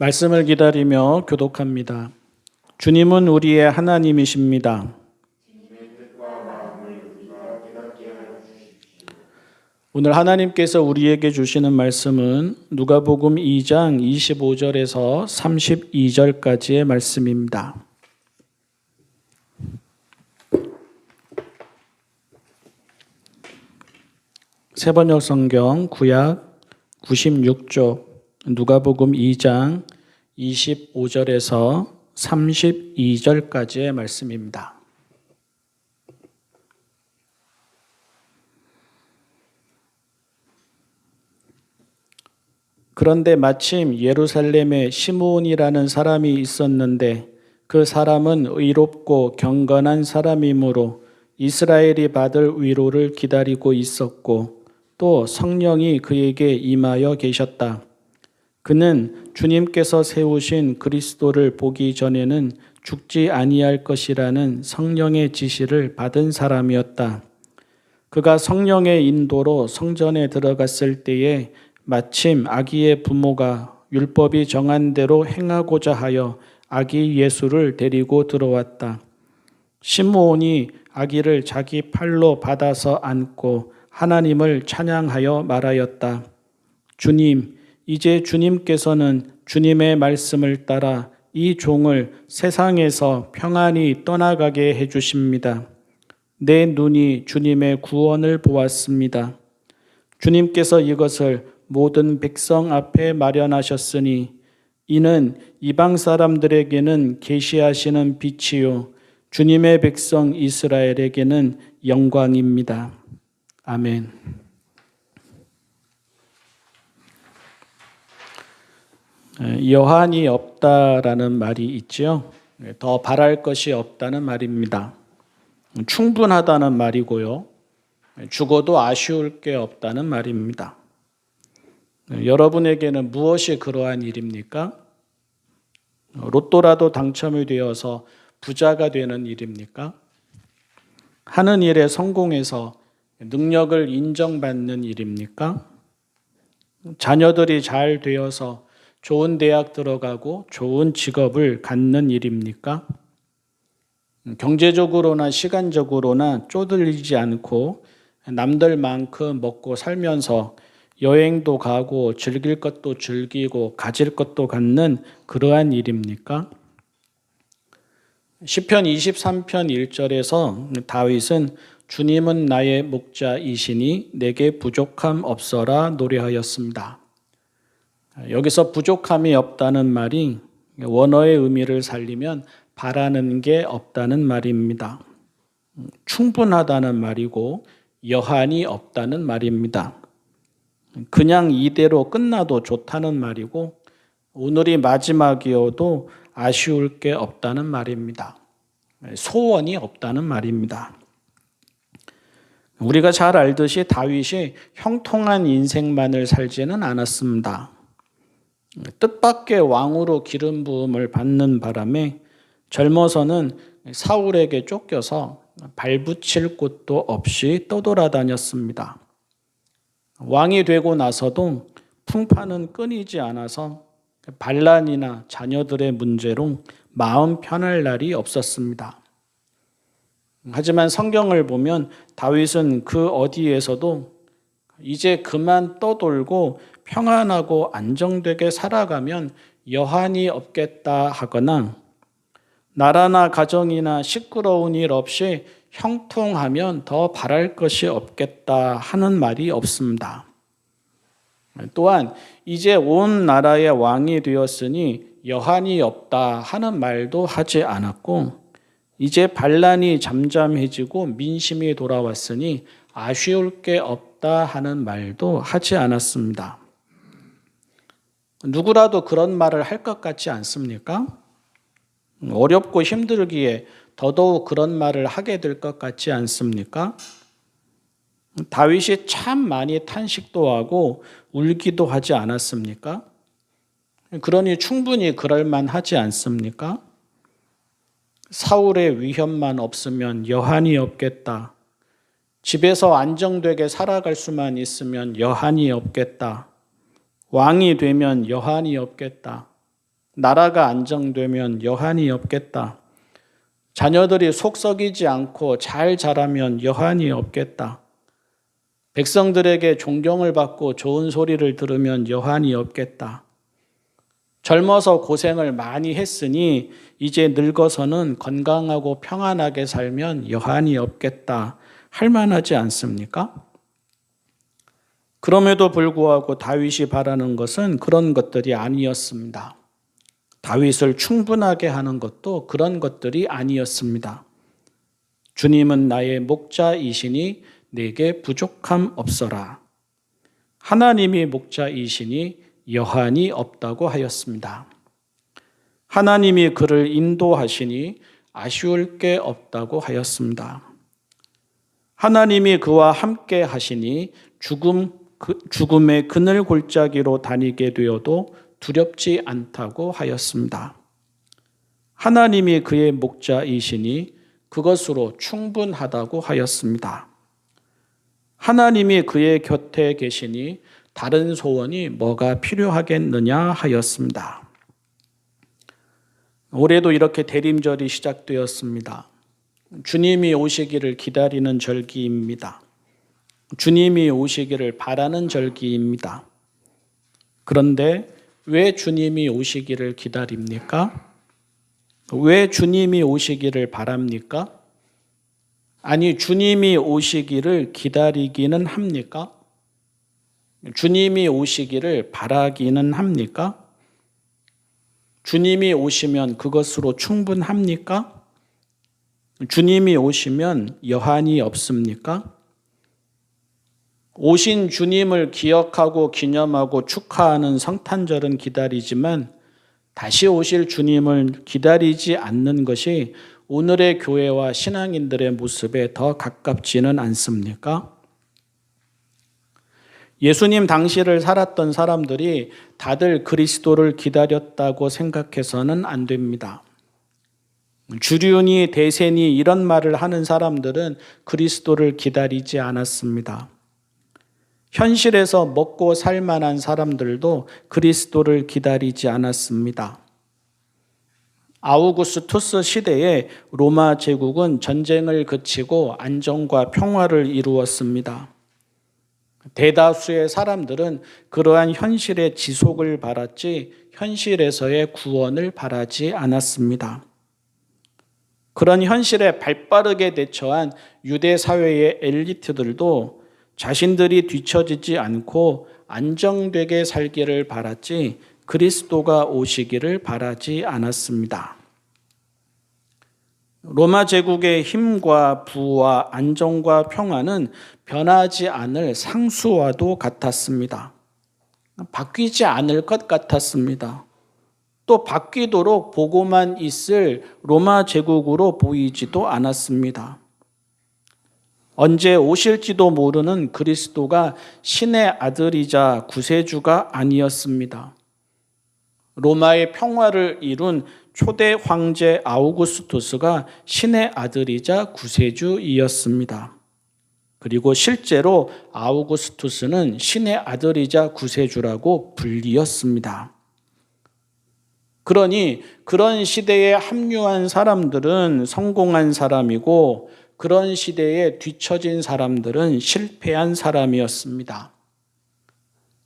말씀을 기다리며 교독합니다. 주님은 우리의 하나님이십니다. 오늘 하나님께서 우리에게 주시는 말씀은 누가복음 2장 25절에서 32절까지의 말씀입니다. 새번역 성경 구약 96쪽 누가복음 2장 25절에서 32절까지의 말씀입니다. 그런데 마침 예루살렘에 시므온이라는 사람이 있었는데 그 사람은 의롭고 경건한 사람이므로 이스라엘이 받을 위로를 기다리고 있었고 또 성령이 그에게 임하여 계셨다. 그는 주님께서 세우신 그리스도를 보기 전에는 죽지 아니할 것이라는 성령의 지시를 받은 사람이었다. 그가 성령의 인도로 성전에 들어갔을 때에 마침 아기의 부모가 율법이 정한 대로 행하고자 하여 아기 예수를 데리고 들어왔다. 시므온이 아기를 자기 팔로 받아서 안고 하나님을 찬양하여 말하였다. 주님, 이제 주님께서는 주님의 말씀을 따라 이 종을 세상에서 평안히 떠나가게 해주십니다. 내 눈이 주님의 구원을 보았습니다. 주님께서 이것을 모든 백성 앞에 마련하셨으니 이는 이방 사람들에게는 계시하시는 빛이요 주님의 백성 이스라엘에게는 영광입니다. 아멘. 여한이 없다라는 말이 있죠. 더 바랄 것이 없다는 말입니다. 충분하다는 말이고요. 죽어도 아쉬울 게 없다는 말입니다. 여러분에게는 무엇이 그러한 일입니까? 로또라도 당첨이 되어서 부자가 되는 일입니까? 하는 일에 성공해서 능력을 인정받는 일입니까? 자녀들이 잘 되어서 좋은 대학 들어가고 좋은 직업을 갖는 일입니까? 경제적으로나 시간적으로나 쪼들리지 않고 남들만큼 먹고 살면서 여행도 가고 즐길 것도 즐기고 가질 것도 갖는 그러한 일입니까? 시편 23편 1절에서 다윗은 주님은 나의 목자이시니 내게 부족함 없어라 노래하였습니다. 여기서 부족함이 없다는 말이 원어의 의미를 살리면 바라는 게 없다는 말입니다. 충분하다는 말이고 여한이 없다는 말입니다. 그냥 이대로 끝나도 좋다는 말이고 오늘이 마지막이어도 아쉬울 게 없다는 말입니다. 소원이 없다는 말입니다. 우리가 잘 알듯이 다윗이 형통한 인생만을 살지는 않았습니다. 뜻밖의 왕으로 기름 부음을 받는 바람에 젊어서는 사울에게 쫓겨서 발붙일 곳도 없이 떠돌아다녔습니다. 왕이 되고 나서도 풍파는 끊이지 않아서 반란이나 자녀들의 문제로 마음 편할 날이 없었습니다. 하지만 성경을 보면 다윗은 그 어디에서도 이제 그만 떠돌고 평안하고 안정되게 살아가면 여한이 없겠다 하거나 나라나 가정이나 시끄러운 일 없이 형통하면 더 바랄 것이 없겠다 하는 말이 없습니다. 또한 이제 온 나라의 왕이 되었으니 여한이 없다 하는 말도 하지 않았고 이제 반란이 잠잠해지고 민심이 돌아왔으니 아쉬울 게 없다 하는 말도 하지 않았습니다. 누구라도 그런 말을 할 것 같지 않습니까? 어렵고 힘들기에 더더욱 그런 말을 하게 될 것 같지 않습니까? 다윗이 참 많이 탄식도 하고 울기도 하지 않았습니까? 그러니 충분히 그럴 만하지 않습니까? 사울의 위협만 없으면 여한이 없겠다. 집에서 안정되게 살아갈 수만 있으면 여한이 없겠다. 왕이 되면 여한이 없겠다. 나라가 안정되면 여한이 없겠다. 자녀들이 속 썩이지 않고 잘 자라면 여한이 없겠다. 백성들에게 존경을 받고 좋은 소리를 들으면 여한이 없겠다. 젊어서 고생을 많이 했으니 이제 늙어서는 건강하고 평안하게 살면 여한이 없겠다. 할 만하지 않습니까? 그럼에도 불구하고 다윗이 바라는 것은 그런 것들이 아니었습니다. 다윗을 충분하게 하는 것도 그런 것들이 아니었습니다. 주님은 나의 목자이시니 내게 부족함 없어라. 하나님이 목자이시니 여한이 없다고 하였습니다. 하나님이 그를 인도하시니 아쉬울 게 없다고 하였습니다. 하나님이 그와 함께 하시니 죽음의 그늘 골짜기로 다니게 되어도 두렵지 않다고 하였습니다. 하나님이 그의 목자이시니 그것으로 충분하다고 하였습니다. 하나님이 그의 곁에 계시니 다른 소원이 뭐가 필요하겠느냐 하였습니다. 올해도 이렇게 대림절이 시작되었습니다. 주님이 오시기를 기다리는 절기입니다. 주님이 오시기를 바라는 절기입니다. 그런데 왜 주님이 오시기를 기다립니까? 왜 주님이 오시기를 바랍니까? 아니, 주님이 오시기를 기다리기는 합니까? 주님이 오시기를 바라기는 합니까? 주님이 오시면 그것으로 충분합니까? 주님이 오시면 여한이 없습니까? 오신 주님을 기억하고 기념하고 축하하는 성탄절은 기다리지만 다시 오실 주님을 기다리지 않는 것이 오늘의 교회와 신앙인들의 모습에 더 가깝지는 않습니까? 예수님 당시를 살았던 사람들이 다들 그리스도를 기다렸다고 생각해서는 안 됩니다. 주륜이 대세니 이런 말을 하는 사람들은 그리스도를 기다리지 않았습니다. 현실에서 먹고 살 만한 사람들도 그리스도를 기다리지 않았습니다. 아우구스투스 시대에 로마 제국은 전쟁을 그치고 안정과 평화를 이루었습니다. 대다수의 사람들은 그러한 현실의 지속을 바랐지 현실에서의 구원을 바라지 않았습니다. 그런 현실에 발빠르게 대처한 유대 사회의 엘리트들도 자신들이 뒤처지지 않고 안정되게 살기를 바랐지 그리스도가 오시기를 바라지 않았습니다. 로마 제국의 힘과 부와 안정과 평화는 변하지 않을 상수와도 같았습니다. 바뀌지 않을 것 같았습니다. 또 바뀌도록 보고만 있을 로마 제국으로 보이지도 않았습니다. 언제 오실지도 모르는 그리스도가 신의 아들이자 구세주가 아니었습니다. 로마의 평화를 이룬 초대 황제 아우구스투스가 신의 아들이자 구세주이었습니다. 그리고 실제로 아우구스투스는 신의 아들이자 구세주라고 불리었습니다. 그러니 그런 시대에 합류한 사람들은 성공한 사람이고 그런 시대에 뒤처진 사람들은 실패한 사람이었습니다.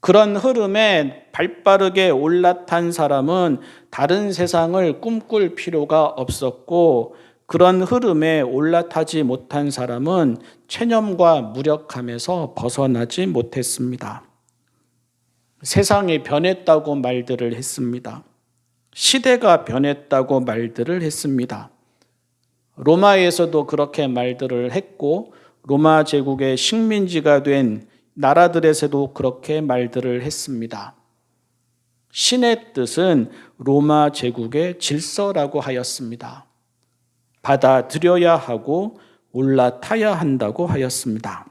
그런 흐름에 발빠르게 올라탄 사람은 다른 세상을 꿈꿀 필요가 없었고 그런 흐름에 올라타지 못한 사람은 체념과 무력함에서 벗어나지 못했습니다. 세상이 변했다고 말들을 했습니다. 시대가 변했다고 말들을 했습니다. 로마에서도 그렇게 말들을 했고 로마 제국의 식민지가 된 나라들에서도 그렇게 말들을 했습니다. 신의 뜻은 로마 제국의 질서라고 하였습니다. 받아들여야 하고 올라타야 한다고 하였습니다.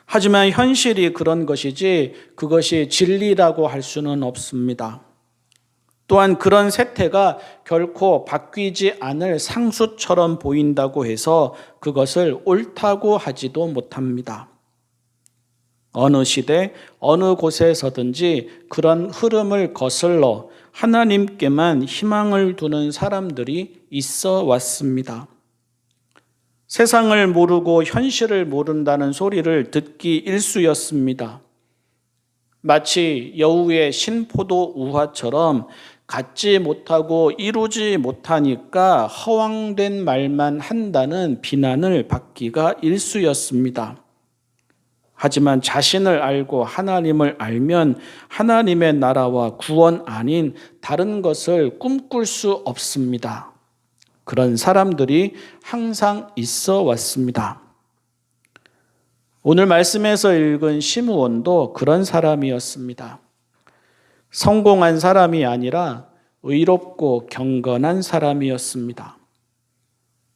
하지만 현실이 그런 것이지 그것이 진리라고 할 수는 없습니다. 또한 그런 세태가 결코 바뀌지 않을 상수처럼 보인다고 해서 그것을 옳다고 하지도 못합니다. 어느 시대, 어느 곳에서든지 그런 흐름을 거슬러 하나님께만 희망을 두는 사람들이 있어 왔습니다. 세상을 모르고 현실을 모른다는 소리를 듣기 일쑤였습니다. 마치 여우의 신포도 우화처럼 갖지 못하고 이루지 못하니까 허황된 말만 한다는 비난을 받기가 일쑤였습니다. 하지만 자신을 알고 하나님을 알면 하나님의 나라와 구원 아닌 다른 것을 꿈꿀 수 없습니다. 그런 사람들이 항상 있어 왔습니다. 오늘 말씀에서 읽은 시므온도 그런 사람이었습니다. 성공한 사람이 아니라 의롭고 경건한 사람이었습니다.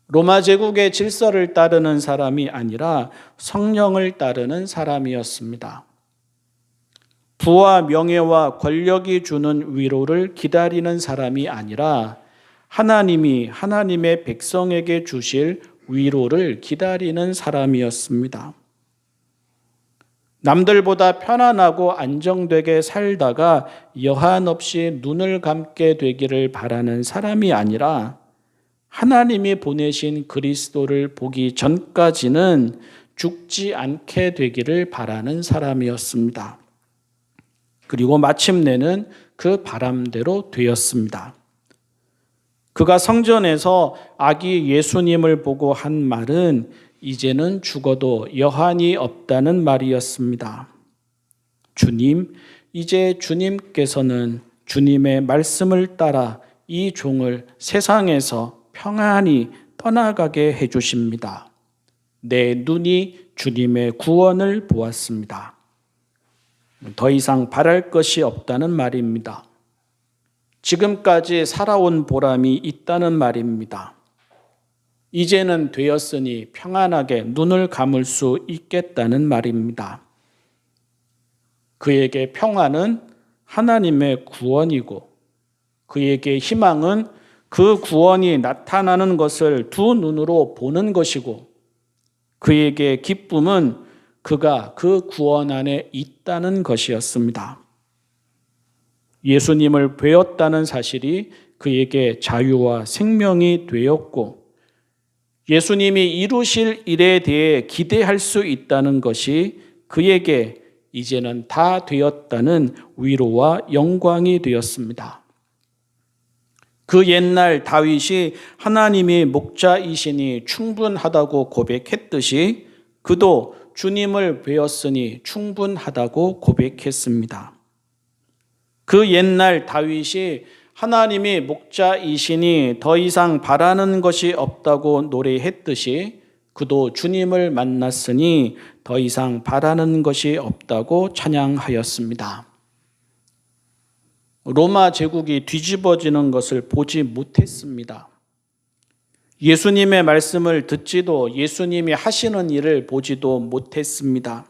로마 제국의 질서를 따르는 사람이 아니라 성령을 따르는 사람이었습니다. 부와 명예와 권력이 주는 위로를 기다리는 사람이 아니라 하나님이 하나님의 백성에게 주실 위로를 기다리는 사람이었습니다. 남들보다 편안하고 안정되게 살다가 여한 없이 눈을 감게 되기를 바라는 사람이 아니라 하나님이 보내신 그리스도를 보기 전까지는 죽지 않게 되기를 바라는 사람이었습니다. 그리고 마침내는 그 바람대로 되었습니다. 그가 성전에서 아기 예수님을 보고 한 말은 이제는 죽어도 여한이 없다는 말이었습니다. 주님, 이제 주님께서는 주님의 말씀을 따라 이 종을 세상에서 평안히 떠나가게 해주십니다. 내 눈이 주님의 구원을 보았습니다. 더 이상 바랄 것이 없다는 말입니다. 지금까지 살아온 보람이 있다는 말입니다. 이제는 되었으니 평안하게 눈을 감을 수 있겠다는 말입니다. 그에게 평안은 하나님의 구원이고 그에게 희망은 그 구원이 나타나는 것을 두 눈으로 보는 것이고 그에게 기쁨은 그가 그 구원 안에 있다는 것이었습니다. 예수님을 뵈었다는 사실이 그에게 자유와 생명이 되었고 예수님이 이루실 일에 대해 기대할 수 있다는 것이 그에게 이제는 다 되었다는 위로와 영광이 되었습니다. 그 옛날 다윗이 하나님이 목자이시니 충분하다고 고백했듯이 그도 주님을 뵈었으니 충분하다고 고백했습니다. 그 옛날 다윗이 하나님이 목자이시니 더 이상 바라는 것이 없다고 노래했듯이 그도 주님을 만났으니 더 이상 바라는 것이 없다고 찬양하였습니다. 로마 제국이 뒤집어지는 것을 보지 못했습니다. 예수님의 말씀을 듣지도 예수님이 하시는 일을 보지도 못했습니다.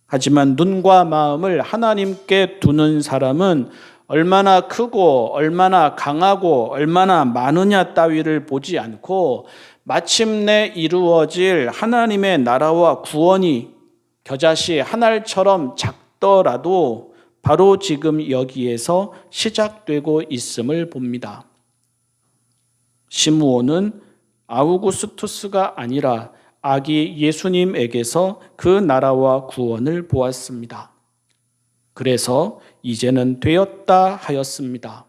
하지만 눈과 마음을 하나님께 두는 사람은 얼마나 크고 얼마나 강하고 얼마나 많으냐 따위를 보지 않고 마침내 이루어질 하나님의 나라와 구원이 겨자씨 한 알처럼 작더라도 바로 지금 여기에서 시작되고 있음을 봅니다. 시므온은 아우구스투스가 아니라 아기 예수님에게서 그 나라와 구원을 보았습니다. 그래서 이제는 되었다 하였습니다.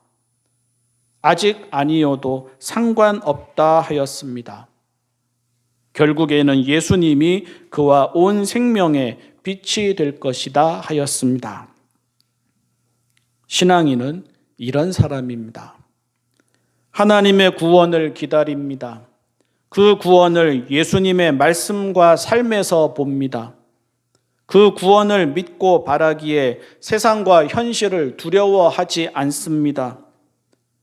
아직 아니어도 상관없다 하였습니다. 결국에는 예수님이 그와 온 생명의 빛이 될 것이다 하였습니다. 신앙인은 이런 사람입니다. 하나님의 구원을 기다립니다. 그 구원을 예수님의 말씀과 삶에서 봅니다. 그 구원을 믿고 바라기에 세상과 현실을 두려워하지 않습니다.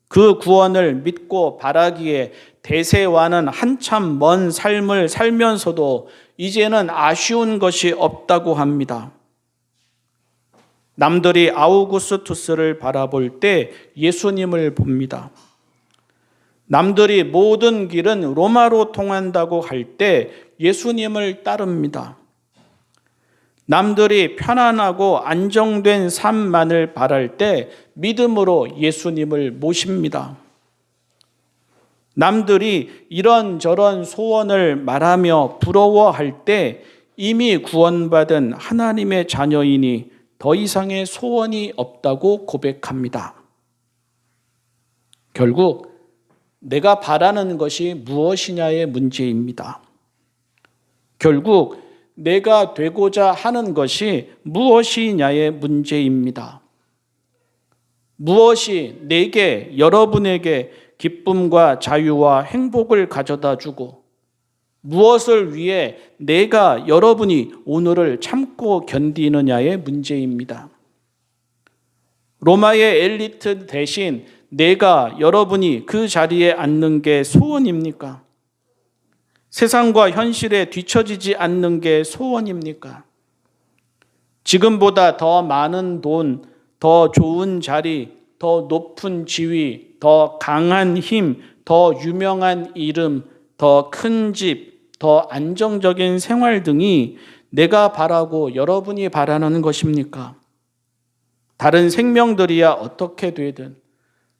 그 구원을 믿고 바라기에 대세와는 한참 먼 삶을 살면서도 이제는 아쉬운 것이 없다고 합니다. 남들이 아우구스투스를 바라볼 때 예수님을 봅니다. 남들이 모든 길은 로마로 통한다고 할 때 예수님을 따릅니다. 남들이 편안하고 안정된 삶만을 바랄 때 믿음으로 예수님을 모십니다. 남들이 이런저런 소원을 말하며 부러워할 때 이미 구원받은 하나님의 자녀이니 더 이상의 소원이 없다고 고백합니다. 결국 내가 바라는 것이 무엇이냐의 문제입니다. 결국 내가 되고자 하는 것이 무엇이냐의 문제입니다. 무엇이 내게, 여러분에게 기쁨과 자유와 행복을 가져다 주고 무엇을 위해 내가, 여러분이 오늘을 참고 견디느냐의 문제입니다. 로마의 엘리트 대신 내가, 여러분이 그 자리에 앉는 게 소원입니까? 세상과 현실에 뒤처지지 않는 게 소원입니까? 지금보다 더 많은 돈, 더 좋은 자리, 더 높은 지위, 더 강한 힘, 더 유명한 이름, 더 큰 집, 더 안정적인 생활 등이 내가 바라고 여러분이 바라는 것입니까? 다른 생명들이야 어떻게 되든,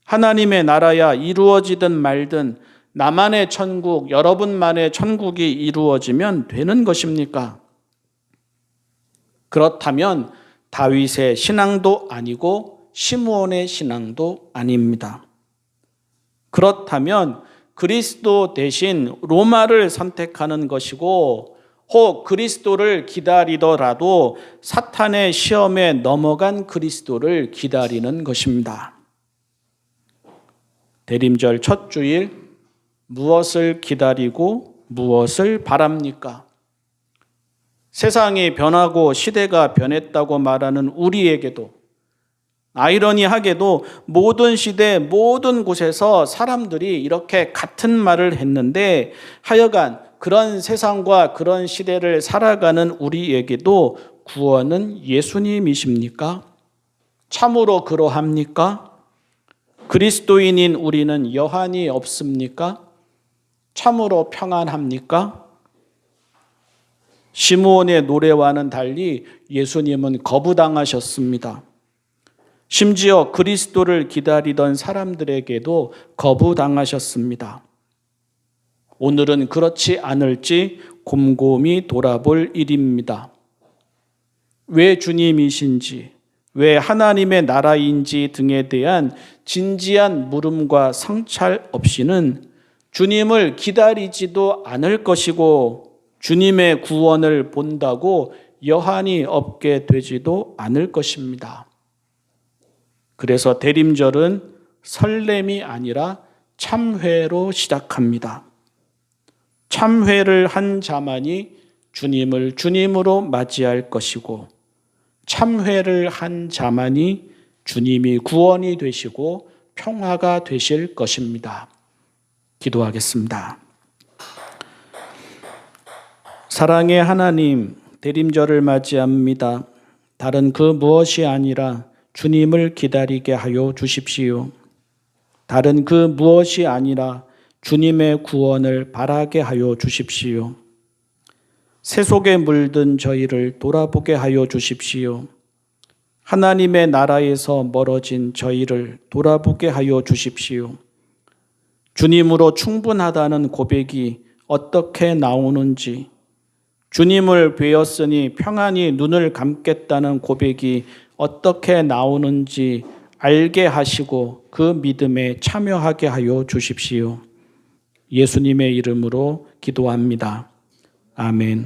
하나님의 나라야 이루어지든 말든 나만의 천국, 여러분만의 천국이 이루어지면 되는 것입니까? 그렇다면 다윗의 신앙도 아니고 시므온의 신앙도 아닙니다. 그렇다면 그리스도 대신 로마를 선택하는 것이고 혹 그리스도를 기다리더라도 사탄의 시험에 넘어간 그리스도를 기다리는 것입니다. 대림절 첫 주일 무엇을 기다리고 무엇을 바랍니까? 세상이 변하고 시대가 변했다고 말하는 우리에게도 아이러니하게도 모든 시대 모든 곳에서 사람들이 이렇게 같은 말을 했는데 하여간 그런 세상과 그런 시대를 살아가는 우리에게도 구원은 예수님이십니까? 참으로 그러합니까? 그리스도인인 우리는 여한이 없습니까? 참으로 평안합니까? 시므온의 노래와는 달리 예수님은 거부당하셨습니다. 심지어 그리스도를 기다리던 사람들에게도 거부당하셨습니다. 오늘은 그렇지 않을지 곰곰이 돌아볼 일입니다. 왜 주님이신지, 왜 하나님의 나라인지 등에 대한 진지한 물음과 성찰 없이는 주님을 기다리지도 않을 것이고 주님의 구원을 본다고 여한이 없게 되지도 않을 것입니다. 그래서 대림절은 설렘이 아니라 참회로 시작합니다. 참회를 한 자만이 주님을 주님으로 맞이할 것이고 참회를 한 자만이 주님이 구원이 되시고 평화가 되실 것입니다. 기도하겠습니다. 사랑의 하나님, 대림절을 맞이합니다. 다른 그 무엇이 아니라 주님을 기다리게 하여 주십시오. 다른 그 무엇이 아니라 주님의 구원을 바라게 하여 주십시오. 세속에 물든 저희를 돌아보게 하여 주십시오. 하나님의 나라에서 멀어진 저희를 돌아보게 하여 주십시오. 주님으로 충분하다는 고백이 어떻게 나오는지, 주님을 뵈었으니 평안히 눈을 감겠다는 고백이 어떻게 나오는지 알게 하시고 그 믿음에 참여하게 하여 주십시오. 예수님의 이름으로 기도합니다. 아멘.